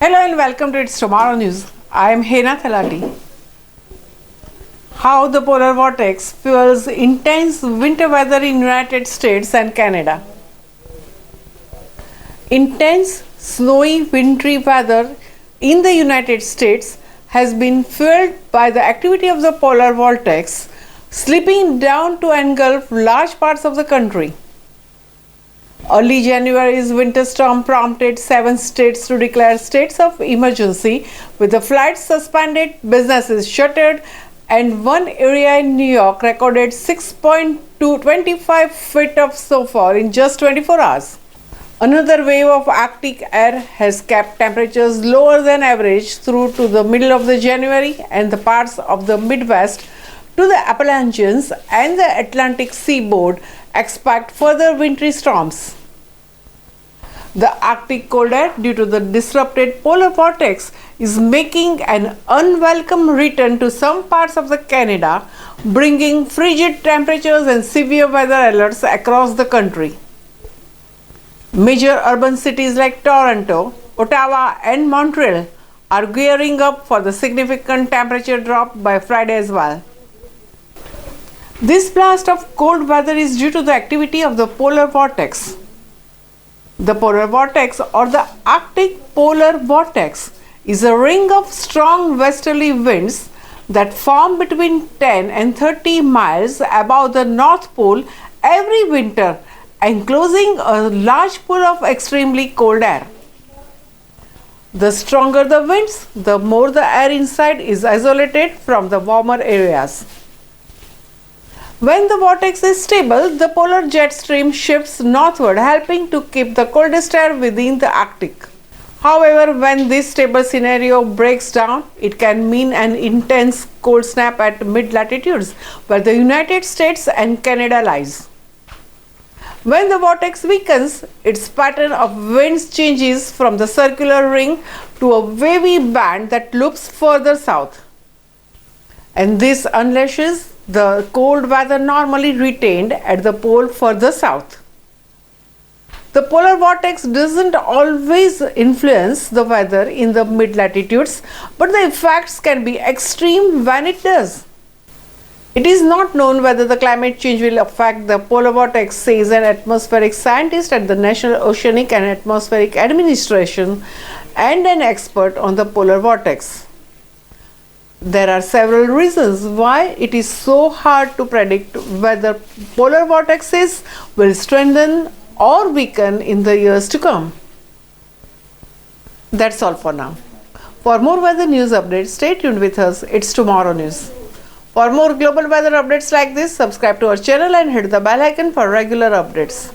Hello and welcome to It's Tomorrow News. I am Hena Thalati. How the polar vortex fuels intense winter weather in United States and Canada. Intense snowy wintry weather in the United States has been fueled by the activity of the polar vortex slipping down to engulf large parts of the country. Early January's winter storm prompted 7 states to declare states of emergency, with the flights suspended, businesses shuttered, and one area in New York recorded 6.25 feet of snowfall in just 24 hours. Another wave of Arctic air has kept temperatures lower than average through to the middle of the January, and the parts of the Midwest to the Appalachians and the Atlantic seaboard expect further wintry storms. The Arctic cold air, due to the disrupted polar vortex, is making an unwelcome return to some parts of the Canada, bringing frigid temperatures and severe weather alerts across the country. Major urban cities like Toronto, Ottawa, and Montreal are gearing up for the significant temperature drop by Friday as well. This blast of cold weather is due to the activity of the polar vortex. The polar vortex, or the Arctic polar vortex, is a ring of strong westerly winds that form between 10 and 30 miles above the North Pole every winter, enclosing a large pool of extremely cold air. The stronger the winds, the more the air inside is isolated from the warmer areas. When the vortex is stable, the polar jet stream shifts northward, helping to keep the coldest air within the Arctic. However, when this stable scenario breaks down, it can mean an intense cold snap at mid-latitudes, where the United States and Canada lies. When the vortex weakens, its pattern of winds changes from the circular ring to a wavy band that loops further south. And this unleashes the cold weather normally retained at the pole further south. The polar vortex doesn't always influence the weather in the mid-latitudes, but the effects can be extreme when it does. It is not known whether the climate change will affect the polar vortex, says an atmospheric scientist at the National Oceanic and Atmospheric Administration and an expert on the polar vortex. There are several reasons why it is so hard to predict whether polar vortexes will strengthen or weaken in the years to come. That's all for now. For more weather news updates, stay tuned with us. It's Tomorrow News. For more global weather updates like this, subscribe to our channel and hit the bell icon for regular updates.